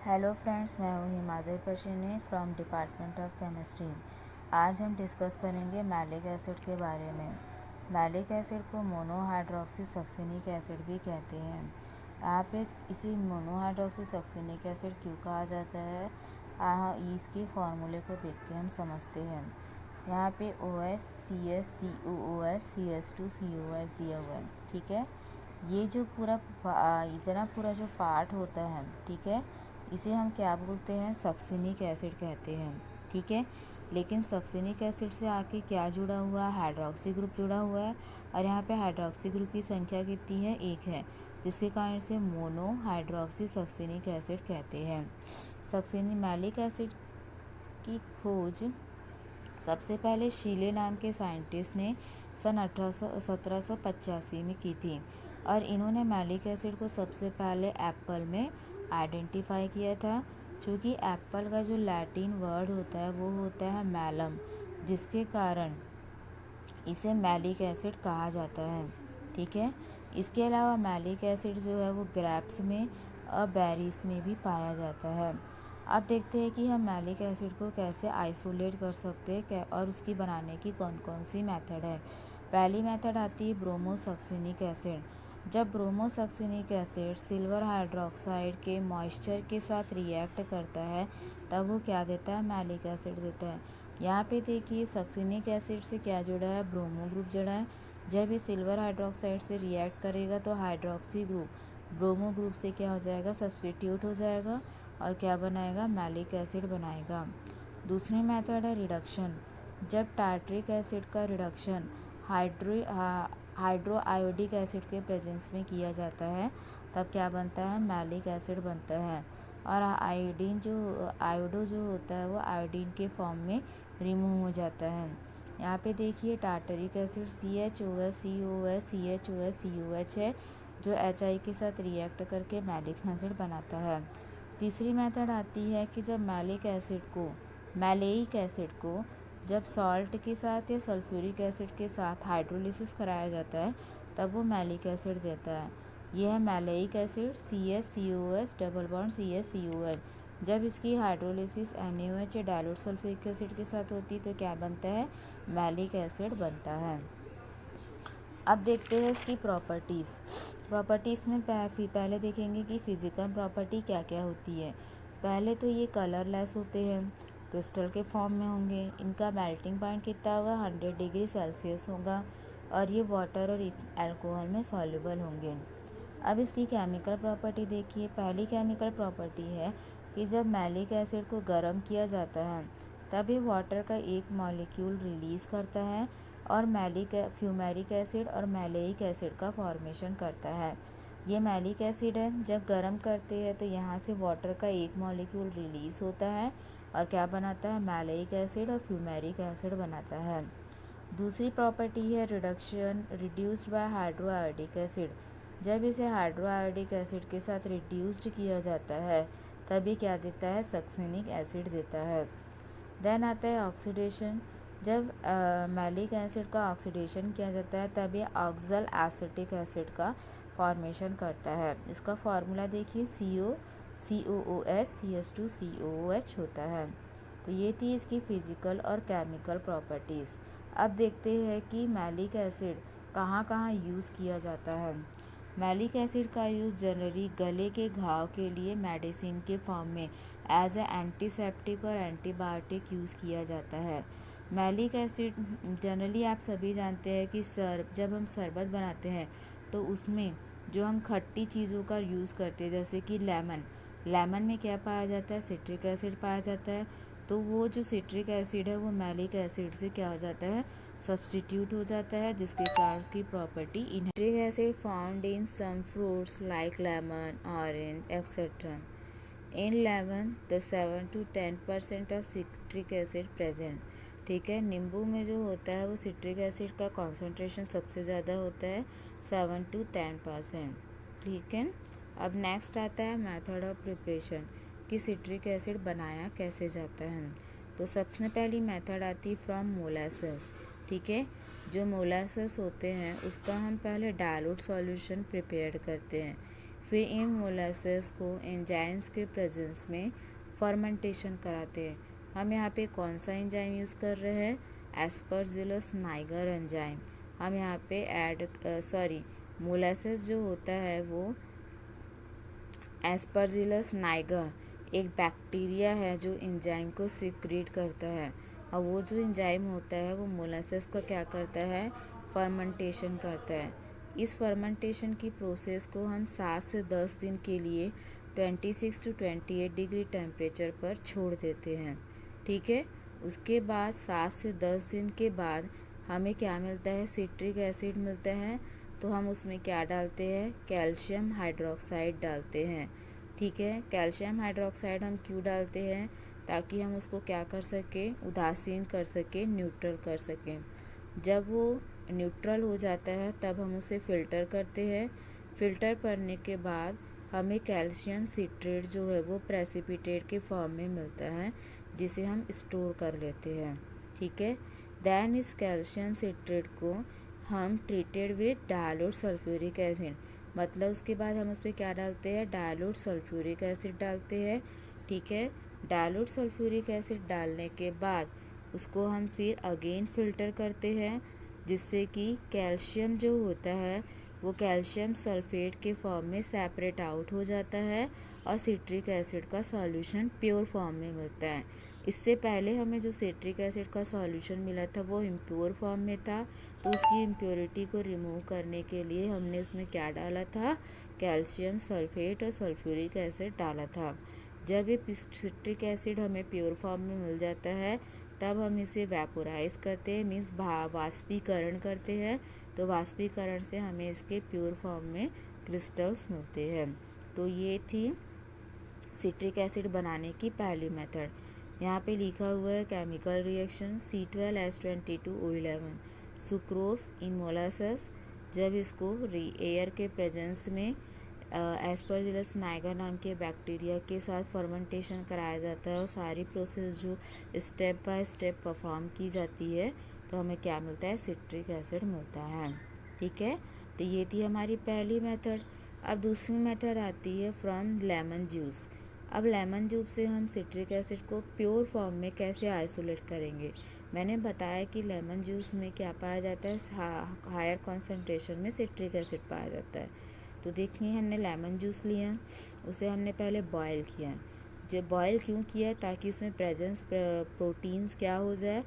Hello friends, मैं हूँ Himadri Pashini from department of chemistry. आज हम डिस्कस करेंगे मैलिक एसिड के बारे में। मैलिक एसिड को मोनोहाइड्रोक्सी सक्सिनिक एसिड भी कहते हैं। यहाँ पे इसी मोनोहाइड्रोक्सी सक्सिनिक एसिड क्यों कहा जाता है, इसके फार्मूले को देख के हम समझते हैं। यहाँ पे OH CS COOH CS2 COS दिया हुआ है, ठीक है। ये जो इतना पूरा जो पार्ट होता है, ठीक है, इसे हम क्या बोलते हैं, सक्सिनिक एसिड कहते हैं, ठीक है। लेकिन सक्सिनिक एसिड से आके क्या जुड़ा हुआ है, हाइड्रोक्सी ग्रुप जुड़ा हुआ है, और यहाँ पे हाइड्रोक्सी ग्रुप की संख्या कितनी है, 1 है, जिसके कारण से मोनो हाइड्रोक्सी सक्सिनिक एसिड कहते हैं। मैलिक एसिड की खोज सबसे पहले शीले नाम के साइंटिस्ट ने सन 1785 में की थी, और इन्होंने मैलिक एसिड को सबसे पहले एप्पल में आइडेंटिफाई किया था। क्योंकि एप्पल का जो लैटिन वर्ड होता है वो होता है मैलम, जिसके कारण इसे मैलिक एसिड कहा जाता है, ठीक है। इसके अलावा मैलिक एसिड जो है वो ग्रेप्स में और बेरीज में भी पाया जाता है। अब देखते हैं कि हम मैलिक एसिड को कैसे आइसोलेट कर सकते हैं और उसकी बनाने की कौन कौन सी मेथड है। पहली मेथड आती है ब्रोमोसक्सिनिक एसिड। जब ब्रोमोसक्सिनिक एसिड सिल्वर हाइड्रोक्साइड के मॉइस्चर के साथ रिएक्ट करता है तब वो क्या देता है, मैलिक एसिड देता है। यहाँ पे देखिए सक्सिनिक एसिड से क्या जुड़ा है, ब्रोमो ग्रुप जुड़ा है। जब ये सिल्वर हाइड्रोक्साइड से रिएक्ट करेगा तो हाइड्रोक्सी ग्रुप ब्रोमो ग्रुप से क्या हो जाएगा, सब्स्टिट्यूट हो जाएगा और क्या बनाएगा, मैलिक एसिड बनाएगा। दूसरी मेथड है रिडक्शन। जब टार्ट्रिक एसिड का रिडक्शन हाइड्रो आयोडिक एसिड के प्रेजेंस में किया जाता है तब क्या बनता है, मैलिक एसिड बनता है। और आयोडो जो होता है वो आयोडीन के फॉर्म में रिमूव हो जाता है। यहाँ पे देखिए tartaric acid CHOS COS CHOS COH है, जो HI के साथ रिएक्ट करके मैलिक एसिड बनाता है। तीसरी मेथड आती है कि जब मैलेइक एसिड को जब सॉल्ट के साथ या सल्फ्यूरिक एसिड के साथ हाइड्रोलिसिस कराया जाता है तब वो मैलिक एसिड देता है। यह है maleic acid CSCOH double bond CSCOH। जब इसकी हाइड्रोलिसिस NaOH या डाइल्यूट सल्फ्यूरिक एसिड के साथ होती तो क्या बनता है, मैलिक एसिड बनता है। अब देखते हैं इसकी प्रॉपर्टीज़ में पहले देखेंगे कि फिज़िकल प्रॉपर्टी क्या क्या होती है। पहले तो ये कलरलेस होते हैं, क्रिस्टल के फॉर्म में होंगे। इनका मेल्टिंग पॉइंट कितना होगा, 100 डिग्री सेल्सियस होगा, और ये वाटर और अल्कोहल में सॉल्युबल होंगे। अब इसकी केमिकल प्रॉपर्टी देखिए। पहली केमिकल प्रॉपर्टी है कि जब मैलिक एसिड को गर्म किया जाता है तब ये वाटर का एक मॉलिक्यूल रिलीज़ करता है और फ्यूमेरिक एसिड और मैलेइक एसिड का फॉर्मेशन करता है। ये मैलिक एसिड है, जब गर्म करते हैं तो यहाँ से वाटर का एक मॉलिक्यूल रिलीज़ होता है और क्या बनाता है, मैलेइक एसिड और फ्यूमेरिक एसिड बनाता है। दूसरी प्रॉपर्टी है रिड्यूस्ड बाय हाइड्रोआयोडिक एसिड। जब इसे हाइड्रोआयोडिक एसिड के साथ रिड्यूस्ड किया जाता है तभी क्या देता है, सक्सिनिक एसिड देता है। देन आता है ऑक्सीडेशन। जब मैलिक एसिड का ऑक्सीडेशन किया जाता है तब ये ऑक्सल एसिटिक एसिड का फॉर्मेशन करता है। इसका फार्मूला देखिए, COOS CS2 COOH होता है। तो ये थी इसकी फिजिकल और केमिकल प्रॉपर्टीज़। अब देखते हैं कि मैलिक एसिड कहाँ कहाँ यूज़ किया जाता है। मैलिक एसिड का यूज़ जनरली गले के घाव के लिए मेडिसिन के फॉर्म में एज ए एंटीसेप्टिक और एंटीबायोटिक यूज़ किया जाता है। मैलिक एसिड जनरली आप सभी जानते हैं कि जब हम शरबत बनाते हैं तो उसमें जो हम खट्टी चीज़ों का यूज़ करते हैं, जैसे कि लेमन में क्या पाया जाता है, सिट्रिक एसिड पाया जाता है। तो वो जो सिट्रिक एसिड है वो मैलिक एसिड से क्या हो जाता है, सब्स्टिट्यूट हो जाता है, जिसके कारण उसकी property citric acid found in some fruits like lemon, orange etcetera. In lemon the 7 to 10% of citric acid present, ठीक है। नींबू में जो होता है वो सिट्रिक एसिड का कॉन्सेंट्रेशन सबसे ज़्यादा होता है, 7 to 10%, ठीक है। अब नेक्स्ट आता है मेथड ऑफ प्रिपरेशन कि सिट्रिक एसिड बनाया कैसे जाता है। तो सबसे पहली मेथड आती है फ्रॉम मोलासेस, ठीक है। जो मोलासेस होते हैं उसका हम पहले डाइल्यूट सॉल्यूशन प्रिपेयर करते हैं। फिर इन मोलासेस को एंजाइम्स के प्रेजेंस में फर्मेंटेशन कराते हैं। हम यहाँ पे कौन सा एंजाइम यूज़ कर रहे हैं? एस्परजिलस नाइगर एंजाइम हम यहाँ पे मोलासेस जो होता है वो एस्परजिलस नाइगर एक बैक्टीरिया है जो एंजाइम को सिक्रीट करता है। और वो जो एंजाइम होता है वो मोलासेस का क्या करता है? फर्मेंटेशन करता है। इस फर्मेंटेशन की प्रोसेस को हम 7 से 10 दिन के लिए 26 to 28 डिग्री टेम्परेचर पर छोड़ देते हैं। ठीक है, उसके बाद 7 से 10 दिन के बाद हमें क्या मिलता है? सिट्रिक एसिड मिलता है। तो हम उसमें क्या डालते हैं? कैल्शियम हाइड्रोक्साइड डालते हैं। ठीक है, कैल्शियम हाइड्रोक्साइड हम क्यों डालते हैं? ताकि हम उसको क्या कर सकें? उदासीन कर सकें, न्यूट्रल कर सकें। जब वो न्यूट्रल हो जाता है तब हम उसे फ़िल्टर करते हैं। फ़िल्टर करने के बाद हमें कैल्शियम सिट्रेट जो है वो प्रेसिपिटेट के फॉर्म में मिलता है, जिसे हम स्टोर कर लेते हैं। ठीक है, देन इस कैल्शियम सिट्रेट को हम treated with dilute sulphuric acid, मतलब उसके बाद हम उस पर क्या डालते हैं? डायल्यूट सल्फ्यूरिक एसिड डालते हैं। ठीक है, डायल्यूट सल्फ्यूरिक एसिड डालने के बाद उसको हम फिर अगेन फ़िल्टर करते हैं, जिससे कि कैल्शियम जो होता है वो कैल्शियम सल्फेट के फॉर्म में सेपरेट आउट हो जाता है और सिट्रिक एसिड का सॉल्यूशन प्योर फॉर्म में मिलता है। इससे पहले हमें जो सिट्रिक एसिड का सॉल्यूशन मिला था वो इम्प्योर फॉर्म में था, तो उसकी इम्प्योरिटी को रिमूव करने के लिए हमने उसमें क्या डाला था? कैल्शियम सल्फेट और सल्फ्यूरिक एसिड डाला था। जब ये सिट्रिक एसिड हमें प्योर फॉर्म में मिल जाता है तब हम इसे वेपोराइज करते हैं, मीन्स वाष्पीकरण करते हैं। तो वाष्पीकरण से हमें इसके प्योर फॉर्म में क्रिस्टल्स मिलते हैं। तो ये थी सिट्रिक एसिड बनाने की पहली मेथड। यहाँ पे लिखा हुआ है केमिकल रिएक्शन C12H22O11 सुक्रोज इन मोलासेस। जब इसको एयर के प्रेजेंस में एस्परजिलस नाइगर नाम के बैक्टीरिया के साथ फर्मेंटेशन कराया जाता है और सारी प्रोसेस जो स्टेप बाय स्टेप परफॉर्म की जाती है, तो हमें क्या मिलता है? सिट्रिक एसिड मिलता है। ठीक है, तो ये थी हमारी पहली मेथड। अब दूसरी मेथड आती है फ्रॉम लेमन जूस। अब लेमन जूस से हम सिट्रिक एसिड को प्योर फॉर्म में कैसे आइसोलेट करेंगे? मैंने बताया कि लेमन जूस में क्या पाया जाता है? हायर कॉन्सेंट्रेशन में सिट्रिक एसिड पाया जाता है। तो देखिए, हमने लेमन जूस लिया, उसे हमने पहले बॉयल किया। जब बॉयल क्यों किया? ताकि उसमें प्रेजेंस प्रोटीन्स क्या हो जाए?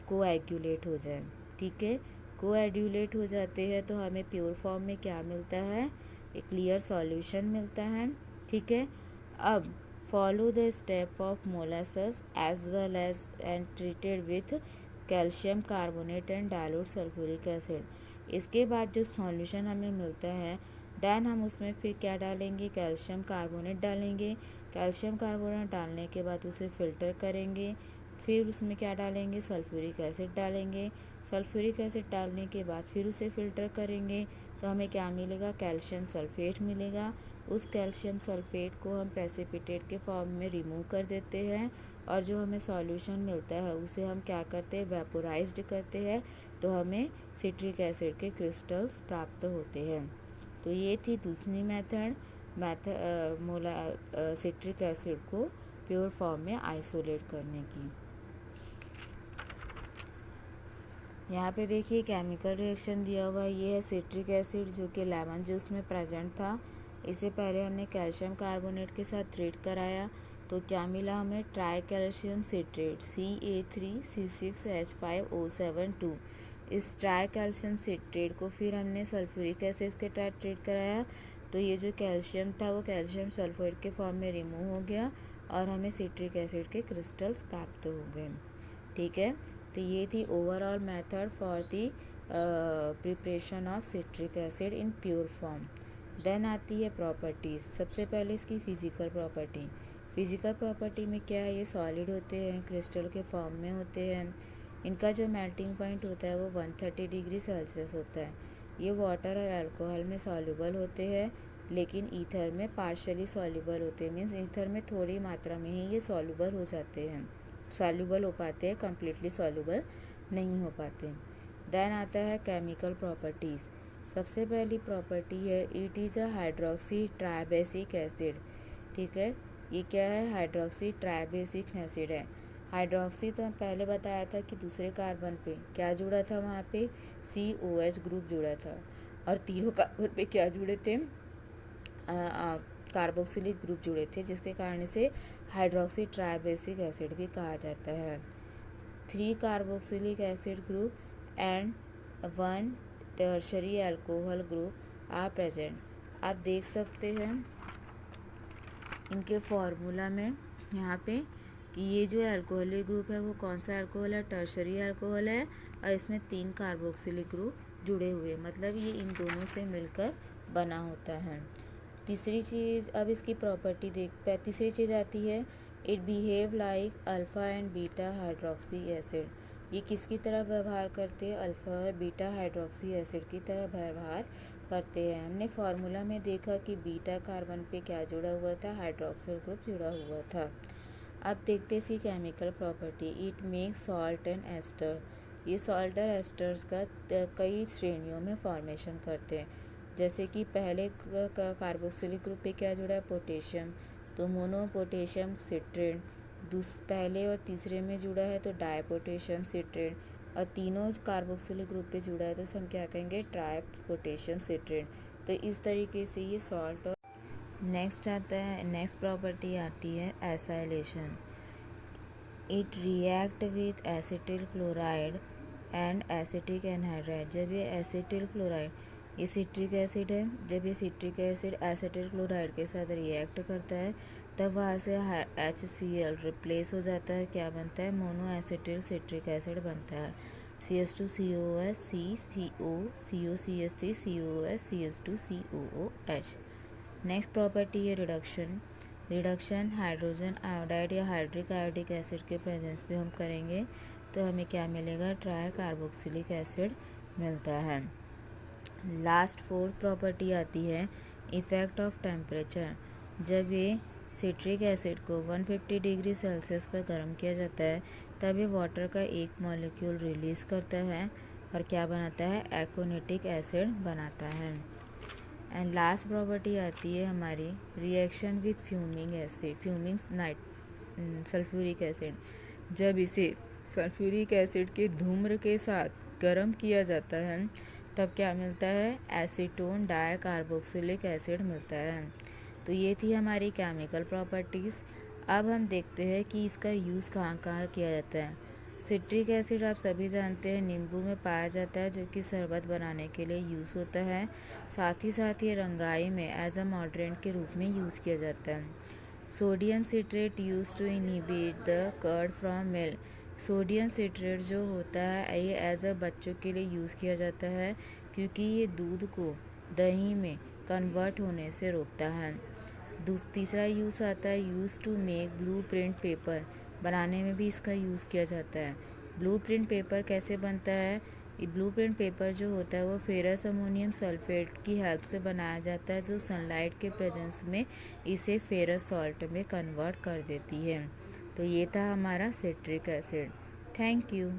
कोएगुलेट हो जाए। ठीक है, कोएगुलेट हो जाते हैं तो हमें प्योर फॉर्म में क्या मिलता है? एक क्लियर सॉल्यूशन मिलता है। ठीक है, अब follow the step of molasses as well as and treated with calcium carbonate and dilute sulphuric acid. इसके बाद जो सॉल्यूशन हमें मिलता है देन हम उसमें फिर क्या डालेंगे? कैल्शियम कार्बोनेट डालेंगे। कैल्शियम कार्बोनेट डालने के बाद उसे फ़िल्टर करेंगे। फिर उसमें क्या डालेंगे? सल्फ्यूरिक एसिड डालेंगे। सल्फ्यूरिक एसिड डालने के बाद फिर उसे फ़िल्टर करेंगे तो हमें क्या मिलेगा? कैल्शियम सल्फेट मिलेगा। उस कैल्शियम सल्फेट को हम प्रेसिपिटेट के फॉर्म में रिमूव कर देते हैं और जो हमें सॉल्यूशन मिलता है उसे हम क्या करते हैं? वेपोराइज्ड करते हैं, तो हमें सिट्रिक एसिड के क्रिस्टल्स प्राप्त होते हैं। तो ये थी दूसरी मेथड सिट्रिक एसिड को प्योर फॉर्म में आइसोलेट करने की। यहाँ पे देखिए केमिकल रिएक्शन दिया हुआ है। ये है सिट्रिक एसिड जो कि लेमन जूस में प्रेजेंट था। इससे पहले हमने कैल्शियम कार्बोनेट के साथ ट्रीट कराया तो क्या मिला हमें? ट्राई कैल्शियम सिट्रेट CA3C6H5O7 इस ट्राई कैल्शियम सिट्रेट को फिर हमने सल्फ्यूरिक एसिड के साथ ट्रीट कराया तो ये जो कैल्शियम था वो कैल्शियम सल्फेट के फॉर्म में रिमूव हो गया और हमें सिट्रिक एसिड के क्रिस्टल्स प्राप्त हो गए। ठीक है, तो ये थी overall method for the preparation of citric acid in pure form. Then आती है प्रॉपर्टीज़। सबसे पहले इसकी फ़िज़िकल प्रॉपर्टी। फ़िज़िकल प्रॉपर्टी में क्या है? ये सॉलिड होते हैं, क्रिस्टल के फॉर्म में होते हैं। इनका जो मेल्टिंग पॉइंट होता है वो 130 डिग्री सेल्सियस होता है। ये वाटर और अल्कोहल में सॉल्युबल होते हैं लेकिन ईथर में पार्शली सॉल्युबल होते हैं, मीन्स ईथर में थोड़ी मात्रा में ही ये सॉल्युबल हो जाते हैं, सॉल्युबल हो पाते हैं, कम्प्लीटली सॉल्युबल नहीं हो पाते। देन आता है केमिकल प्रॉपर्टीज़। सबसे पहली प्रॉपर्टी है it is a hydroxy tribasic acid. ठीक है, ये क्या है, हाइड्रोक्सी ट्राइबेसिक एसिड है। हाइड्रोक्सी तो हम पहले बताया था कि दूसरे कार्बन पे क्या जुड़ा था, वहाँ पे COH ग्रुप जुड़ा था, और तीनों कार्बन पे क्या जुड़े थे, कार्बोक्सिलिक ग्रुप जुड़े थे, जिसके कारण से हाइड्रोक्सी ट्राइबेसिक एसिड भी कहा जाता है। 3 carboxylic acid group and 1 tertiary alcohol group are present. आप देख सकते हैं इनके फॉर्मूला में यहाँ पे कि ये जो अल्कोहलिक ग्रुप है वो कौन सा अल्कोहल है, टर्शरी अल्कोहल है, और इसमें 3 कार्बोक्सिलिक ग्रुप जुड़े हुए, मतलब ये इन दोनों से मिलकर बना होता है। तीसरी चीज़, अब इसकी प्रॉपर्टी तीसरी चीज़ आती है it behave like alpha and beta hydroxy acid. ये किसकी तरह व्यवहार करते हैं, अल्फ़ा और बीटा हाइड्रोक्सी एसिड की तरह व्यवहार करते हैं। हमने फार्मूला में देखा कि बीटा कार्बन पे क्या जुड़ा हुआ था, हाइड्रोक्सिल ग्रुप जुड़ा हुआ था। अब देखते हैं इसकी chemical property. It makes salt and ester. ये सॉल्ट और एस्टर्स का कई श्रेणियों में फॉर्मेशन करते हैं, जैसे कि पहले कार्बोक्सिलिक ग्रुप पे क्या जुड़ा है, पोटेशियम, तो मोनो पोटेशियम सिट्रेट। पहले और तीसरे में जुड़ा है तो डाई पोटेशियम सिट्रेट, और तीनों कार्बोक्सिलिक ग्रुप पे जुड़ा है तो हम क्या कहेंगे, ट्राई पोटेशियम सिट्रेट। तो इस तरीके से ये सॉल्ट। और नेक्स्ट आता है, नेक्स्ट प्रॉपर्टी आती है acylation. It react with acetyl chloride and acetic anhydride. जब ये एसिटिल क्लोराइड, ये सिट्रिक एसिड है, जब ये सिट्रिक एसिड एसिटिल क्लोराइड के साथ रिएक्ट करता है तब वहाँ से HCl रिप्लेस हो जाता है, क्या बनता है, मोनो एसिटिल सिट्रिक एसिड बनता है, CH2COS, CCO, COCH3, COS, CH2COOH। Next property है रिडक्शन। रिडक्शन हाइड्रोजन आयोडाइड या हाइड्रिक आयोडिक एसिड के प्रेजेंस में हम करेंगे तो हमें क्या मिलेगा, ट्राई कार्बोक्सिलिक एसिड मिलता है। लास्ट 4th प्रॉपर्टी आती है इफ़ेक्ट ऑफ टेम्परेचर। जब ये सिट्रिक एसिड को 150 डिग्री सेल्सियस पर गर्म किया जाता है तब ये वाटर का एक मॉलिक्यूल रिलीज़ करता है और क्या बनाता है, एक्ोनिटिक एसिड बनाता है। एंड लास्ट प्रॉपर्टी आती है हमारी reaction with fuming acid, fuming sulphuric acid. जब इसे सल्फ्यूरिक एसिड के धूम्र के साथ गर्म किया जाता है तब क्या मिलता है, एसीटोन डाई कार्बोक्सिलिक एसिड मिलता है। तो ये थी हमारी केमिकल प्रॉपर्टीज़। अब हम देखते हैं कि इसका यूज़ कहाँ कहाँ किया जाता है। सिट्रिक एसिड आप सभी जानते हैं नींबू में पाया जाता है, जो कि शरबत बनाने के लिए यूज़ होता है। साथ ही ये रंगाई में एज अ मॉडरेंट के रूप में यूज़ किया जाता है। Sodium citrate use to inhibit the curd from milk. Sodium citrate जो होता है ये एज अ बच्चों के लिए यूज़ किया जाता है, क्योंकि ये दूध को दही में कन्वर्ट होने से रोकता है। तीसरा यूज़ आता है use to make blueprint paper. बनाने में भी इसका यूज़ किया जाता है। ब्लू प्रिंट पेपर कैसे बनता है, ये ब्लू प्रिंट पेपर जो होता है वो फेरस अमोनियम सल्फेट की हेल्प से बनाया जाता है, जो सनलाइट के प्रेजेंस में इसे फेरस सॉल्ट में कन्वर्ट कर देती है। तो ये था हमारा सिट्रिक एसिड। Thank you.